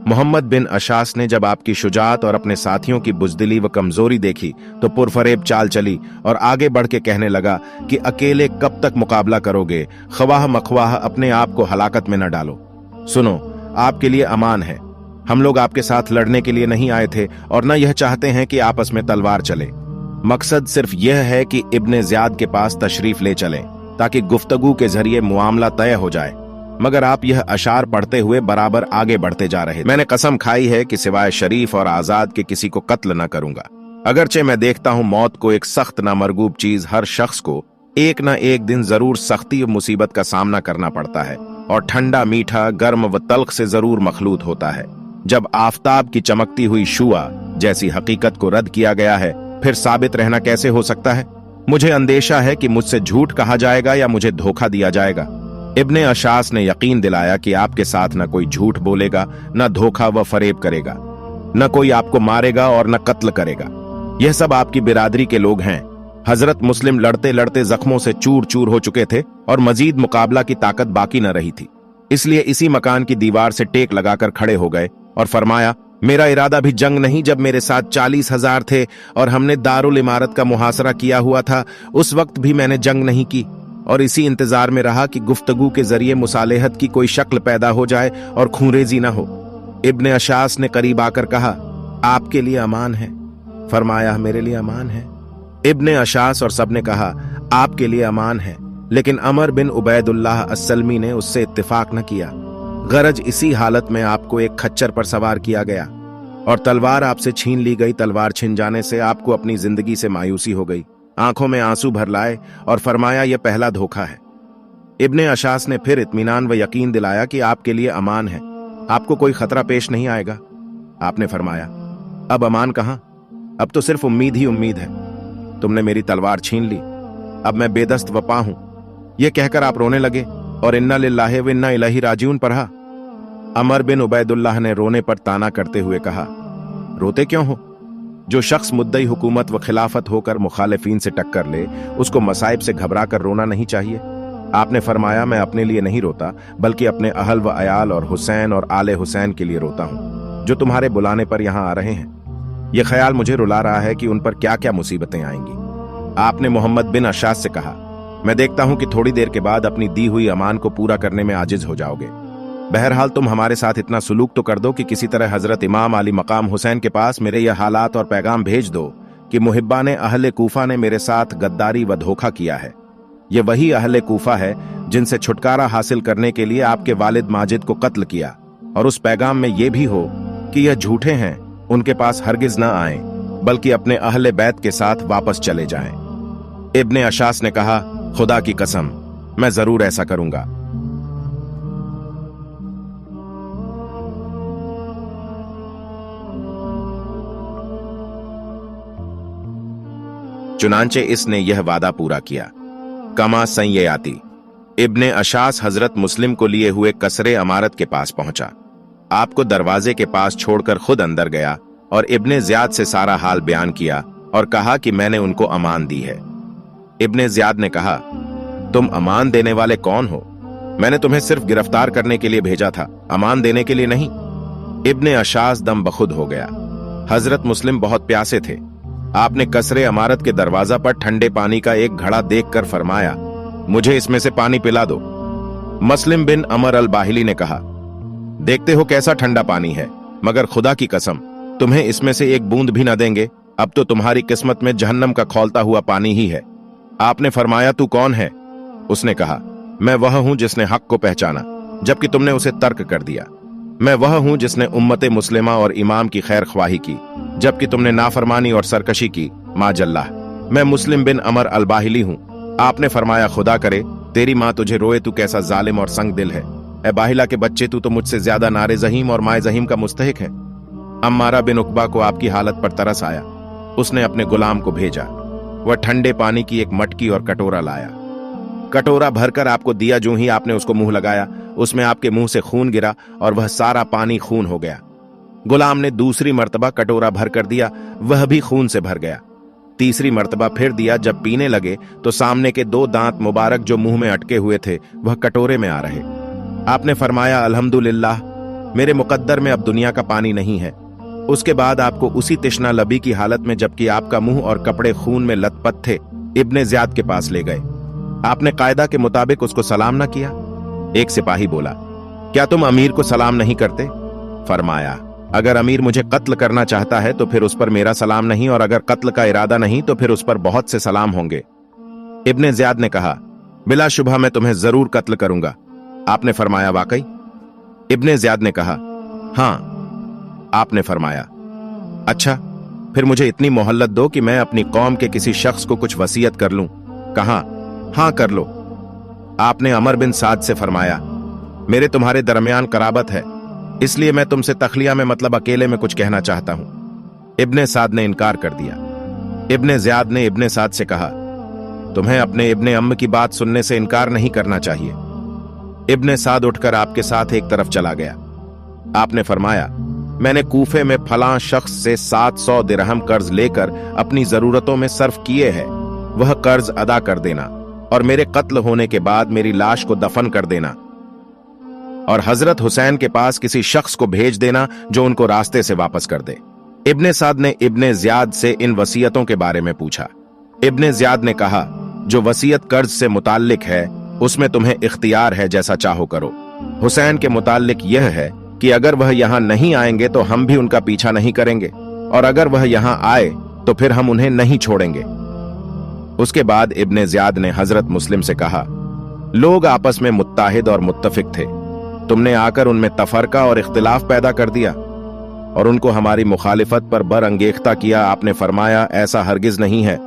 मोहम्मद बिन अशास ने जब आपकी शुजाअत और अपने साथियों की बुज़दिली व कमजोरी देखी तो पुरफरेब चाल चली और आगे बढ़ के कहने लगा कि अकेले कब तक मुकाबला करोगे? ख्वाह मखवाह अपने आप को हलाकत में न डालो। सुनो, आपके लिए अमान है। हम लोग आपके साथ लड़ने के लिए नहीं आए थे और न यह चाहते हैं कि आपस में तलवार चले। मकसद सिर्फ यह है कि इब्ने ज़ियाद के पास तशरीफ ले चलें ताकि गुफ्तगू के जरिए मुआमला तय हो जाए। मगर आप यह अशार पढ़ते हुए बराबर आगे बढ़ते जा रहे। मैंने कसम खाई है कि सिवाय शरीफ और आजाद के किसी को कत्ल न करूंगा। अगरचे मैं देखता हूं मौत को एक सख्त नामरगूब चीज, हर शख्स को एक न एक दिन जरूर सख्ती और मुसीबत का सामना करना पड़ता है और ठंडा मीठा गर्म व तल्ख से जरूर मखलूत होता है। जब आफताब की चमकती हुई शुआ जैसी हकीकत को रद्द किया गया है, फिर साबित रहना कैसे हो सकता है? मुझे अंदेशा है कि मुझसे झूठ कहा जाएगा या मुझे धोखा दिया जाएगा। इब्ने अशास ने यकीन दिलाया कि आपके साथ न कोई झूठ बोलेगा, न धोखा व फरेब करेगा, न कोई आपको मारेगा और न कत्ल करेगा। यह सब आपकी बिरादरी के लोग हैं। हजरत मुस्लिम लड़ते लड़ते जख्मों से चूर चूर हो चुके थे और मजीद मुकाबला की ताकत बाकी न रही थी। इसलिए इसी मकान की दीवार से टेक लगाकर खड़े हो गए और फरमाया, मेरा इरादा भी जंग नहीं। जब मेरे साथ 40,000 थे और हमने दारुल इमारत का मुहासरा किया हुआ था, उस वक्त भी मैंने जंग नहीं की और इसी इंतजार में रहा कि गुफ्तगू के जरिए मुसालेहत की कोई शक्ल पैदा हो जाए और खूंरेजी ना हो। इब्ने अशास ने करीब आकर कहा, आपके लिए अमान है। फरमाया, मेरे लिए अमान है। इब्ने अशास और सबने कहा, आपके लिए अमान है। लेकिन अमर बिन उबैदुल्लाह अस्सलमी ने उससे इत्तिफाक न किया। गरज इसी हालत में आपको एक खच्चर पर सवार किया गया और तलवार आपसे छीन ली गई। तलवार छिन जाने से आपको अपनी जिंदगी से मायूसी हो गई। आंखों में आंसू भर लाए और फरमाया, यह पहला धोखा है। इब्ने अशास ने फिर इत्मीनान व यकीन दिलाया कि आपके लिए अमान है, आपको कोई खतरा पेश नहीं आएगा। आपने फरमाया, अब अमान कहां? अब तो सिर्फ उम्मीद ही उम्मीद है। तुमने मेरी तलवार छीन ली, अब मैं बेदस्त वपा हूं। यह कहकर आप रोने लगे और इन्ना लिल्लाहि व इन्ना इलैहि राजिऊन पढ़ा। अमर बिन उबैदुल्लाह ने रोने पर ताना करते हुए कहा, रोते क्यों हो? जो शख्स मुद्दई हुकूमत व खिलाफत होकर मुखालिफीन से टक्कर ले, उसको मसाइब से घबरा कर रोना नहीं चाहिए। आपने फरमाया, मैं अपने लिए नहीं रोता, बल्कि अपने अहल व अयाल और हुसैन और आले हुसैन के लिए रोता हूं, जो तुम्हारे बुलाने पर यहां आ रहे हैं। यह ख्याल मुझे रुला रहा है कि उन पर क्या क्या मुसीबतें आएंगी। आपने मोहम्मद बिन अशास से कहा, मैं देखता हूं कि थोड़ी देर के बाद अपनी दी हुई अमान को पूरा करने में आजिज हो जाओगे। बहरहाल तुम हमारे साथ इतना सुलूक तो कर दो कि किसी तरह हजरत इमाम अली मकाम हुसैन के पास मेरे यह हालात और पैगाम भेज दो कि मुहिब्बाने अहले कूफा ने मेरे साथ गद्दारी व धोखा किया है। यह वही अहले कूफा है जिनसे छुटकारा हासिल करने के लिए आपके वालिद माजिद को कत्ल किया, और उस पैगाम में यह भी हो कि यह झूठे हैं, उनके पास हरगिज न आए, बल्कि अपने अहले बैत के साथ वापस चले जाएं। इब्ने अशास ने कहा, खुदा की कसम, मैं जरूर ऐसा करूंगा। चुनांचे इसने यह वादा पूरा किया। कमा सय्याती। इब्ने अशास हजरत मुस्लिम को लिए हुए कसरे अमारत के पास पहुंचा। आपको दरवाजे के पास छोड़कर खुद अंदर गया और इब्ने ज़ियाद से सारा हाल बयान किया और कहा कि मैंने उनको अमान दी है। इब्ने ज़ियाद ने कहा, तुम अमान देने वाले कौन हो? मैंने तुम्हें सिर्फ गिरफ्तार करने के लिए भेजा था, अमान देने के लिए नहीं। इब्ने अशास दम बखुद हो गया। हजरत मुस्लिम बहुत प्यासे थे। आपने कसरे अमारत के दरवाजा पर ठंडे पानी का एक घड़ा देखकर फरमाया, मुझे इसमें से पानी पिला दो। मुस्लिम बिन अमर अल बाहिली ने कहा, देखते हो कैसा ठंडा पानी है, मगर खुदा की कसम तुम्हें इसमें से एक बूंद भी न देंगे। अब तो तुम्हारी किस्मत में जहन्नम का खौलता हुआ पानी ही है। आपने फरमाया, तू कौन है? उसने कहा, मैं वह हूं जिसने हक को पहचाना जबकि तुमने उसे तर्क कर दिया। मैं वह हूं जिसने उम्मते मुस्लिमा और इमाम की खैर ख्वाही की जबकि तुमने नाफरमानी और सरकशी की। माजल्लाह, मैं मुस्लिम बिन अमर अल बाहिली हूं। आपने फरमाया, खुदा करे तेरी माँ तुझे रोए, तू कैसा जालिम और संग दिल है। ए बाहिला के बच्चे, तू तो मुझसे ज्यादा नारे जहीम और माए जहीम का मुस्तहिक है। अम्मारा बिन उकबा को आपकी हालत पर तरस आया। उसने अपने गुलाम को भेजा। वह ठंडे पानी की एक मटकी और कटोरा लाया। कटोरा भरकर आपको दिया। जो ही आपने उसको मुंह लगाया, उसमें आपके मुंह से खून गिरा और वह सारा पानी खून हो गया। गुलाम ने दूसरी मर्तबा कटोरा भर कर दिया, वह भी खून से भर गया। तीसरी मर्तबा फिर दिया। जब पीने लगे तो सामने के 2 दांत मुबारक जो मुंह में अटके हुए थे वह कटोरे में आ रहे। आपने फरमाया, अल्हम्दुलिल्लाह, मेरे मुकद्दर में अब दुनिया का पानी नहीं है। उसके बाद आपको उसी तिश्ना लबी की हालत में, जबकि आपका मुंह और कपड़े खून में लथपथ थे, इब्ने ज़ियाद के पास ले गए। आपने कायदा के मुताबिक उसको सलाम न किया। एक सिपाही बोला, क्या तुम अमीर को सलाम नहीं करते? फरमाया, अगर अमीर मुझे कत्ल करना चाहता है तो फिर उस पर मेरा सलाम नहीं, और अगर कत्ल का इरादा नहीं तो फिर उस पर बहुत से सलाम होंगे। इब्ने ज़ियाद ने कहा, बिलाशुबह मैं तुम्हें जरूर कत्ल करूंगा। आपने फरमाया, वाकई? इब्ने ज़ियाद ने कहा, हाँ। आपने फरमाया, अच्छा, फिर मुझे इतनी मोहल्लत दो कि मैं अपनी कौम के किसी शख्स को कुछ वसीयत कर लूं। कहा, हाँ कर लो। आपने अमर बिन साद से फरमाया, मेरे तुम्हारे दरमियान कराबत है, इसलिए मैं तुमसे तखलिया में मतलब अकेले में कुछ कहना चाहता हूं। इब्ने साद ने इनकार कर दिया। इब्ने ज़ियाद ने इब्ने साद से कहा, तुम्हें अपने इब्ने अम्म की बात सुनने से इनकार नहीं करना चाहिए। इब्ने साद उठकर आपके साथ एक तरफ चला गया। आपने फरमाया, मैंने कूफे में फलां शख्स से 700 दिरहम कर्ज लेकर अपनी जरूरतों में सर्फ किए हैं, वह कर्ज अदा कर देना और मेरे कत्ल होने के बाद मेरी लाश को दफन कर देना, और हजरत हुसैन के पास किसी शख्स को भेज देना जो उनको रास्ते से वापस कर दे। इब्ने साद ने इब्ने ज़ियाद से इन वसीयतों के बारे में पूछा। इब्ने ज़ियाद ने कहा, जो वसीयत कर्ज से मुताल्लिक है उसमें तुम्हें इख्तियार है, जैसा चाहो करो। हुसैन के मुताल्लिक यह है कि अगर वह यहां नहीं आएंगे तो हम भी उनका पीछा नहीं करेंगे, और अगर वह यहां आए तो फिर हम उन्हें नहीं छोड़ेंगे। उसके बाद इब्ने ज़ियाद ने हजरत मुस्लिम से कहा, लोग आपस में मुत्ताहिद और मुत्तफिक थे, तुमने आकर उनमें तफरका और इख्तिलाफ पैदा कर दिया और उनको हमारी मुखालिफत पर बरअंगेख्ता किया। आपने फरमाया, ऐसा हरगिज नहीं है,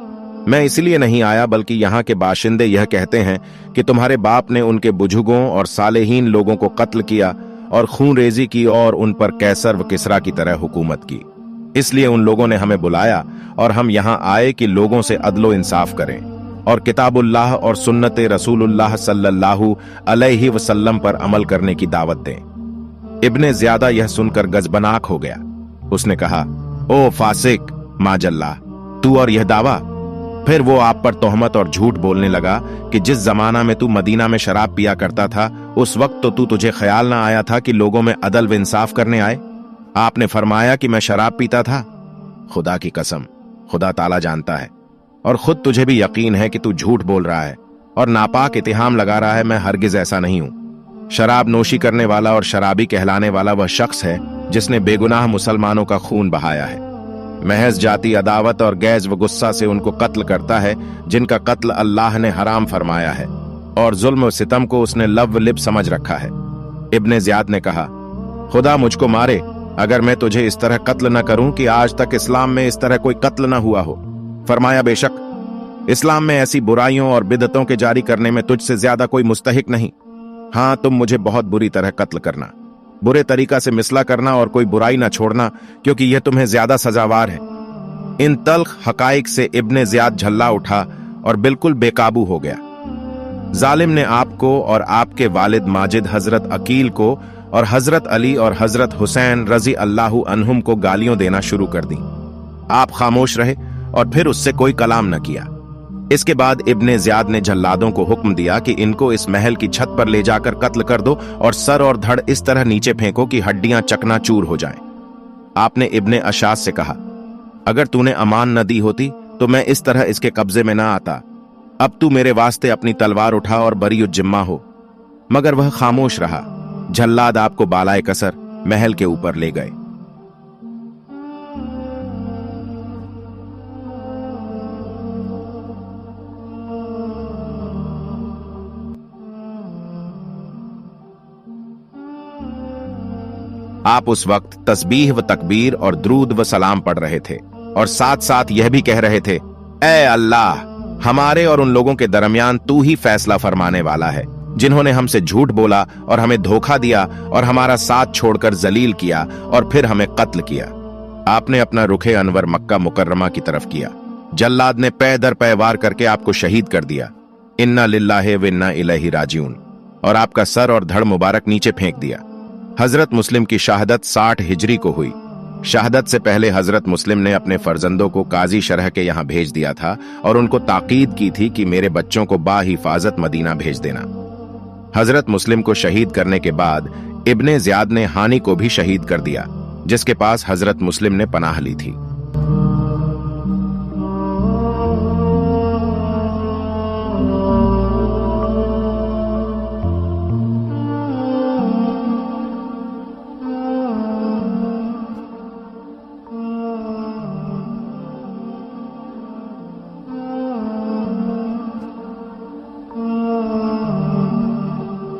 मैं इसलिए नहीं आया बल्कि यहाँ के बाशिंदे यह कहते हैं कि तुम्हारे बाप ने उनके बुजुर्गों और सालेहीन लोगों को कत्ल किया और खून रेजी की और उन पर कैसर व किसरा की तरह हुकूमत की, इसलिए उन लोगों ने हमें बुलाया और हम यहाँ आए कि लोगों से अदलो इंसाफ करें और किताबुल्लाह और सुन्नत रसूलुल्लाह सल्लल्लाहु अलैहि वसल्लम पर अमल करने की दावत दें। इब्ने ज़ियादा यह सुनकर गजबनाक हो गया। उसने कहा, ओ फासिक, माजल्ला, तू और यह दावा। फिर वो आप पर तोहमत और झूठ बोलने लगा कि जिस जमाना में तू मदीना में शराब पिया करता था उस वक्त तो तुझे ख्याल ना आया था कि लोगों में अदल व इंसाफ करने आए। आपने फरमाया कि मैं शराब पीता था। खुदा की कसम, खुदा ताला जानता है और खुद तुझे भी यकीन है कि तू झूठ बोल रहा है और नापाक इत्तिहाम लगा रहा है। मैं हरगिज ऐसा नहीं हूं। शराब नोशी करने वाला और शराबी कहलाने वाला वह शख्स है जिसने बेगुनाह मुसलमानों का खून बहाया है, महज जाती अदावत और गैज व गुस्सा से उनको कत्ल करता है जिनका कत्ल अल्लाह ने हराम फरमाया है, और जुल्म व सितम को उसने लव लिप समझ रखा है। इब्ने ज़ियाद ने कहा, खुदा मुझको मारे अगर मैं तुझे इस तरह कत्ल न करूं कि आज तक इस्लाम में इस तरह कोई कत्ल न हुआ हो। फरमाया, बेशक इस्लाम में ऐसी बुराइयों और बिदतों के जारी करने में तुझसे ज्यादा कोई मुस्तहिक नहीं। हाँ, तुम मुझे बहुत बुरी तरह कत्ल करना, बुरे तरीका से मिसला करना और कोई बुराई ना छोड़ना, क्योंकि यह तुम्हें ज्यादा सजावार है। इन तल्ख हकाइक से इब्ने ज़ियाद झल्ला उठा और बिल्कुल बेकाबू हो गया। जालिम ने आपको और आपके वालिद माजिद हजरत अकील को और हजरत अली और हजरत हुसैन रजी अल्लाहु अन्हुम को गालियां देना शुरू कर दी। आप खामोश रहे और फिर उससे कोई कलाम न किया। इसके बाद इब्ने ज़ियाद ने जल्लादों को हुक्म दिया कि इनको इस महल की छत पर ले जाकर कत्ल कर दो और सर और धड़ इस तरह नीचे फेंको कि हड्डियां चकनाचूर हो जाएं। आपने इब्ने अशास से कहा, अगर तूने अमान न दी होती तो मैं इस तरह इसके कब्जे में न आता। अब तू मेरे वास्ते अपनी तलवार उठा और बरीउज्जिम्मा हो। मगर वह खामोश रहा। जल्लाद आपको बालाए कसर महल के ऊपर ले गए। आप उस वक्त तस्बीह व तकबीर और द्रूद व सलाम पढ़ रहे थे और साथ साथ यह भी कह रहे थे, ऐ अल्लाह, हमारे और उन लोगों के दरमियान तू ही फैसला फरमाने वाला है जिन्होंने हमसे झूठ बोला और हमें धोखा दिया और हमारा साथ छोड़कर जलील किया और फिर हमें कत्ल किया। आपने अपना रुखे अनवर मक्का मुकर्रमा की तरफ किया। जल्लाद ने पै दर पै वार करके आपको शहीद कर दिया। इन्ना लिल्लाहि व इन्ना इलैहि राजिऊन, और आपका सर और धड़ मुबारक नीचे फेंक दिया। हजरत मुस्लिम की शहादत 60 हिजरी को हुई। शहादत से पहले हजरत मुस्लिम ने अपने फर्जंदों को काजी शरह के यहां भेज दिया था और उनको ताकीद की थी कि मेरे बच्चों को बाहिफाजत मदीना भेज देना। हजरत मुस्लिम को शहीद करने के बाद इब्ने ज़ियाद ने हानी को भी शहीद कर दिया, जिसके पास हजरत मुस्लिम ने पनाह ली थी।